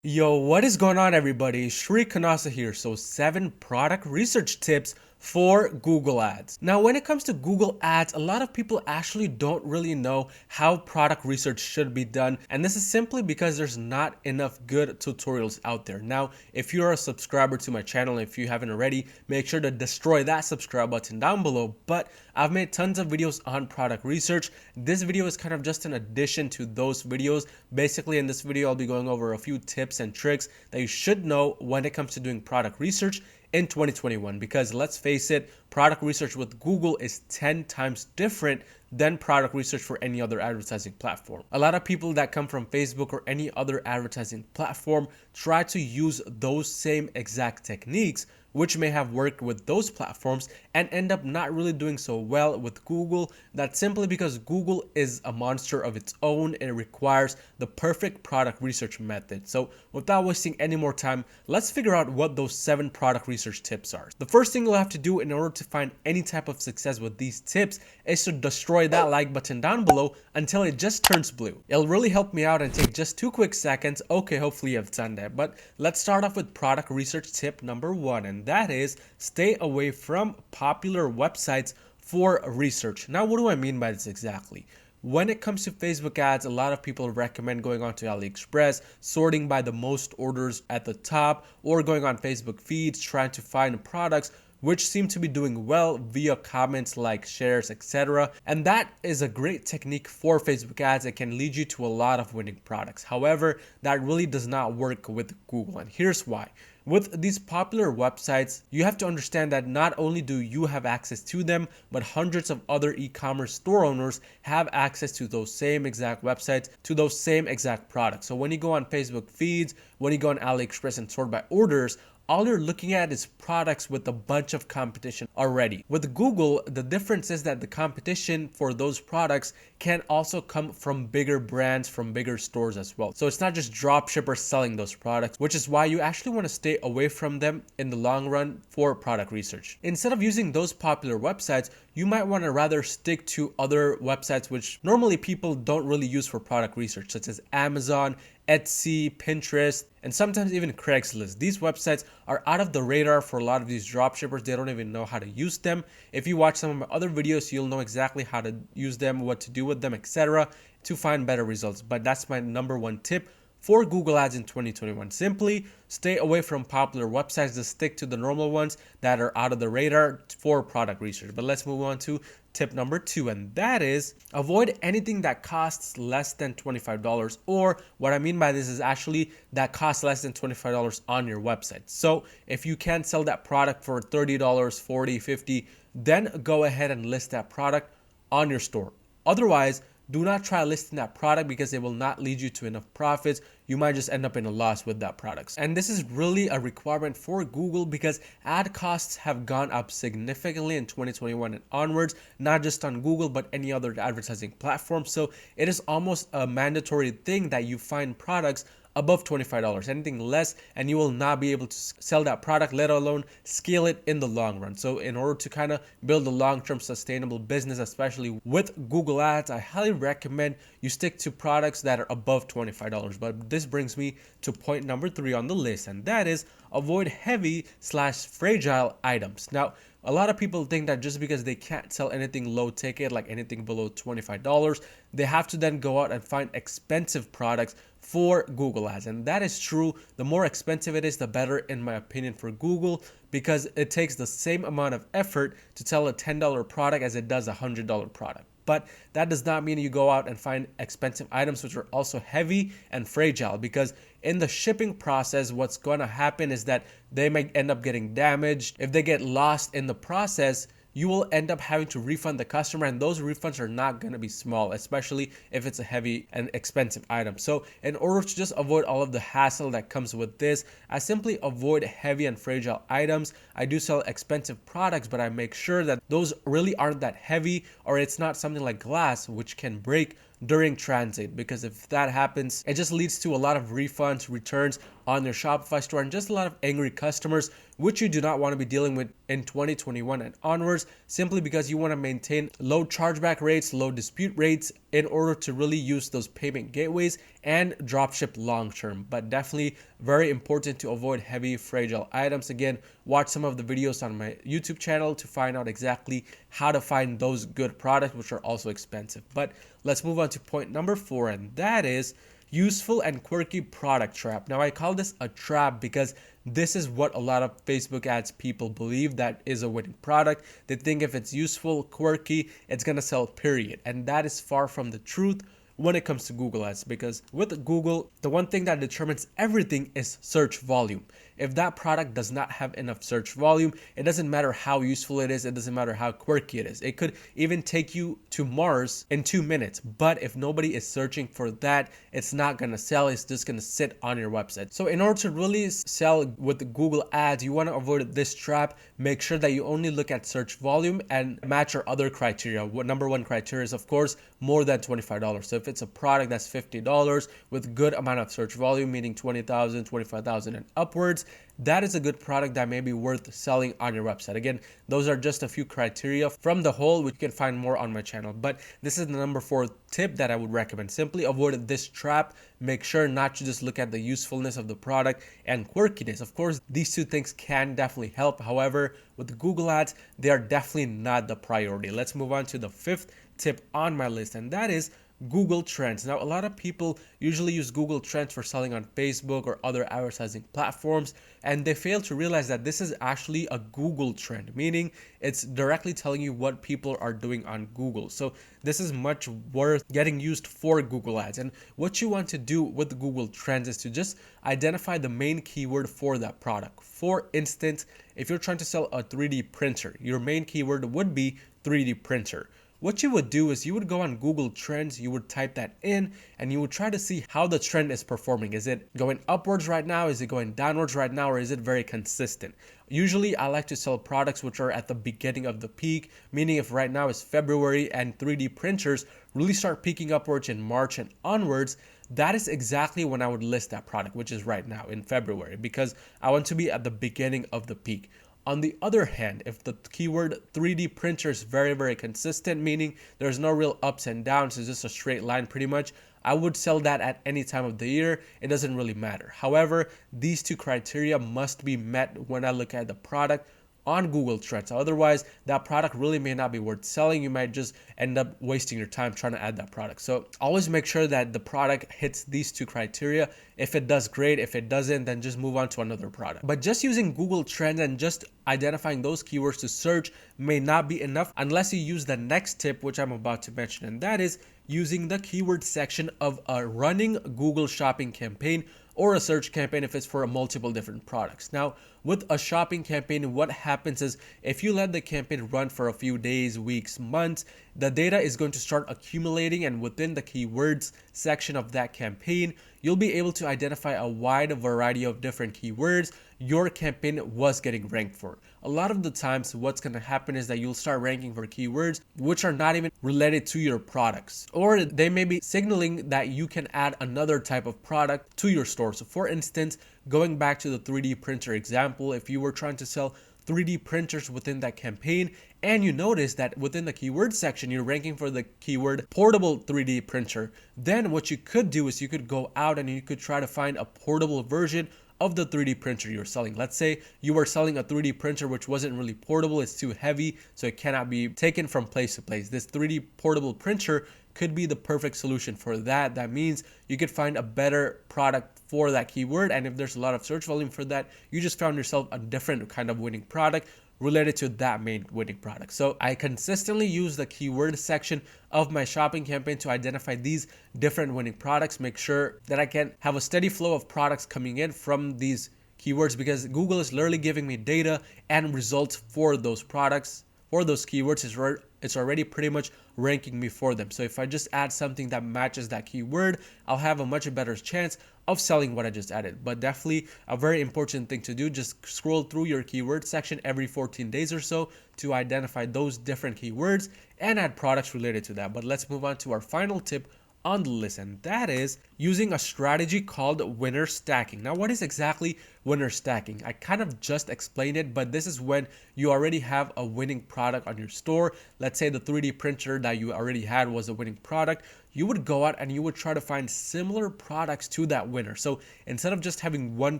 Yo, what is going on, everybody? Shri Kanase here. So 7 product research tips for Google Ads. Now, when it comes to Google Ads, a lot of people actually don't really know how product research should be done. And this is simply because there's not enough good tutorials out there. Now, if you're a subscriber to my channel, if you haven't already, make sure to destroy that subscribe button down below. But I've made tons of videos on product research. This video is kind of just an addition to those videos. Basically, in this video, I'll be going over a few tips and tricks that you should know when it comes to doing product research in 2021, because let's face it, product research with Google is 10 times different than product research for any other advertising platform. A lot of people that come from Facebook or any other advertising platform try to use those same exact techniques, which may have worked with those platforms, and end up not really doing so well with Google. That's simply because Google is a monster of its own and it requires the perfect product research method. So without wasting any more time, let's figure out what those 7 product research tips are. The first thing you'll have to do in order to find any type of success with these tips is to destroy that like button down below until it just turns blue. It'll really help me out and take just 2 quick seconds. Okay, hopefully you've done that. But let's start off with product research tip number 1, and that is stay away from popular websites for research. Now, what do I mean by this exactly? When it comes to Facebook ads, a lot of people recommend going on to AliExpress, sorting by the most orders at the top, or going on Facebook feeds, trying to find products which seem to be doing well via comments, like shares, etc. And that is a great technique for Facebook ads. It can lead you to a lot of winning products. However, that really does not work with Google, and here's why. With these popular websites, you have to understand that not only do you have access to them, but hundreds of other e-commerce store owners have access to those same exact websites, to those same exact products. So when you go on Facebook feeds, when you go on AliExpress and sort by orders, all you're looking at is products with a bunch of competition already. With Google, the difference is that the competition for those products can also come from bigger brands, from bigger stores as well. So it's not just dropshippers selling those products, which is why you actually want to stay away from them in the long run for product research. Instead of using those popular websites, you might want to rather stick to other websites which normally people don't really use for product research, such as Amazon, Etsy, Pinterest, and sometimes even Craigslist. These websites are out of the radar for a lot of these dropshippers. They don't even know how to use them. If you watch some of my other videos, you'll know exactly how to use them, what to do with them, etc., to find better results. But that's my number 1 tip for Google Ads in 2021. Simply stay away from popular websites. Just stick to the normal ones that are out of the radar for product research. But let's move on to tip number 2, and that is avoid anything that costs less than $25, or what I mean by this is actually that costs less than $25 on your website. So if you can sell that product for $30, $40, $50, then go ahead and list that product on your store. Otherwise, do not try listing that product because it will not lead you to enough profits. You might just end up in a loss with that product. And this is really a requirement for Google because ad costs have gone up significantly in 2021 and onwards, not just on Google, but any other advertising platform. So it is almost a mandatory thing that you find products above $25. Anything less and you will not be able to sell that product, let alone scale it in the long run. So in order to kind of build a long-term sustainable business, especially with Google Ads, I highly recommend you stick to products that are above $25. But this brings me to point number 3 on the list, and that is avoid heavy/fragile items. Now, a lot of people think that just because they can't sell anything low ticket, like anything below $25, they have to then go out and find expensive products for Google Ads. And that is true. The more expensive it is, the better, in my opinion, for Google, because it takes the same amount of effort to sell a $10 product as it does a $100 product. But that does not mean you go out and find expensive items which are also heavy and fragile, because in the shipping process, what's going to happen is that they may end up getting damaged. If they get lost in the process, you will end up having to refund the customer, and those refunds are not going to be small, especially if it's a heavy and expensive item. So in order to just avoid all of the hassle that comes with this, I simply avoid heavy and fragile items. I do sell expensive products, but I make sure that those really aren't that heavy, or it's not something like glass which can break during transit, because if that happens, it just leads to a lot of refunds, returns on your Shopify store, and just a lot of angry customers, which you do not want to be dealing with in 2021 and onwards, simply because you want to maintain low chargeback rates, low dispute rates, in order to really use those payment gateways and dropship long term. But definitely very important to avoid heavy fragile items. Again, watch some of the videos on my YouTube channel to find out exactly how to find those good products, which are also expensive. But let's move on to point number 4, and that is useful and quirky product trap. Now I call this a trap because this is what a lot of Facebook ads people believe that is a winning product. They think if it's useful, quirky, it's gonna sell, period. And that is far from the truth when it comes to Google ads, because with Google, the one thing that determines everything is search volume. If that product does not have enough search volume, it doesn't matter how useful it is, it doesn't matter how quirky it is. It could even take you to Mars in 2 minutes, but if nobody is searching for that, it's not gonna sell, it's just gonna sit on your website. So in order to really sell with the Google ads, you wanna avoid this trap. Make sure that you only look at search volume and match your other criteria. Number one criteria is, of course, more than $25. So if it's a product that's $50 with good amount of search volume, meaning 20,000, 25,000 and upwards, that is a good product that may be worth selling on your website. Again, those are just a few criteria from the whole, which you can find more on my channel. But this is the number 4 tip that I would recommend. Simply avoid this trap. Make sure not to just look at the usefulness of the product and quirkiness. Of course, these two things can definitely help. However, with the Google ads, they are definitely not the priority. Let's move on to the 5th tip on my list, and that is Google Trends. Now, a lot of people usually use Google Trends for selling on Facebook or other advertising platforms, and they fail to realize that this is actually a Google trend, meaning it's directly telling you what people are doing on Google. So this is much worth getting used for Google ads. And what you want to do with Google Trends is to just identify the main keyword for that product. For instance, if you're trying to sell a 3D printer, your main keyword would be 3D printer. What you would do is you would go on Google Trends, you would type that in, and you would try to see how the trend is performing. Is it going upwards right now? Is it going downwards right now? Or is it very consistent? Usually I like to sell products which are at the beginning of the peak, meaning if right now is February and 3D printers really start peaking upwards in March and onwards, that is exactly when I would list that product, which is right now in February, because I want to be at the beginning of the peak. On the other hand, if the keyword 3D printer is very, very consistent, meaning there's no real ups and downs, it's just a straight line pretty much, I would sell that at any time of the year. It doesn't really matter. However, these two criteria must be met when I look at the product on Google Trends. Otherwise, that product really may not be worth selling. You might just end up wasting your time trying to add that product. So always make sure that the product hits these two criteria. If it does, great. If it doesn't, then just move on to another product. But just using Google Trends and just identifying those keywords to search may not be enough unless you use the next tip, which I'm about to mention, and that is using the keyword section of a running Google shopping campaign or a search campaign if it's for multiple different products. Now, with a shopping campaign, what happens is if you let the campaign run for a few days, weeks, months, the data is going to start accumulating, and within the keywords section of that campaign, you'll be able to identify a wide variety of different keywords your campaign was getting ranked for. A lot of the times what's going to happen is that you'll start ranking for keywords which are not even related to your products, or they may be signaling that you can add another type of product to your store. So for instance, going back to the 3D printer example, if you were trying to sell 3D printers within that campaign and you notice that within the keyword section you're ranking for the keyword portable 3D printer, then what you could do is you could go out and you could try to find a portable version of the 3D printer you're selling. Let's say you were selling a 3D printer which wasn't really portable, it's too heavy, so it cannot be taken from place to place. This 3D portable printer could be the perfect solution for that. That means you could find a better product for that keyword, and if there's a lot of search volume for that, you just found yourself a different kind of winning product related to that main winning product. So I consistently use the keyword section of my shopping campaign to identify these different winning products, make sure that I can have a steady flow of products coming in from these keywords, because Google is literally giving me data and results for those products, for those keywords. It's already pretty much ranking me for them. So if I just add something that matches that keyword, I'll have a much better chance of selling what I just added. But definitely a very important thing to do, just scroll through your keyword section every 14 days or so to identify those different keywords and add products related to that. But let's move on to our final tip on the list, and that is using a strategy called winner stacking. Now, what is exactly winner stacking? I kind of just explained it, but this is when you already have a winning product on your store. Let's say the 3D printer that you already had was a winning product. you would go out and you would try to find similar products to that winner. So instead of just having one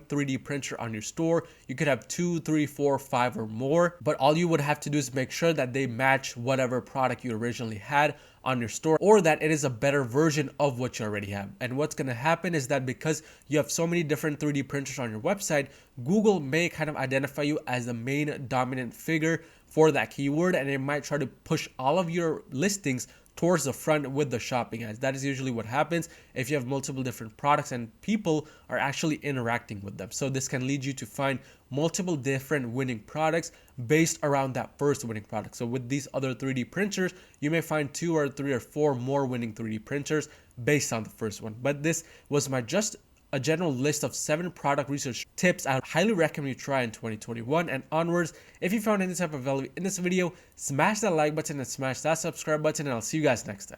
3D printer on your store, you could have 2, 3, 4, 5 or more, but all you would have to do is make sure that they match whatever product you originally had on your store, or that it is a better version of what you already have. And what's going to happen is that because you have so many different 3D printers on your website, Google may kind of identify you as the main dominant figure for that keyword, and it might try to push all of your listings towards the front with the shopping ads. That is usually what happens if you have multiple different products and people are actually interacting with them. So this can lead you to find multiple different winning products based around that first winning product. So with these other 3D printers, you may find 2 or 3 or 4 more winning 3D printers based on the first one. But this was my just a general list of 7 product research tips I highly recommend you try in 2021 and onwards. If you found any type of value in this video, smash that like button and smash that subscribe button, and I'll see you guys next time.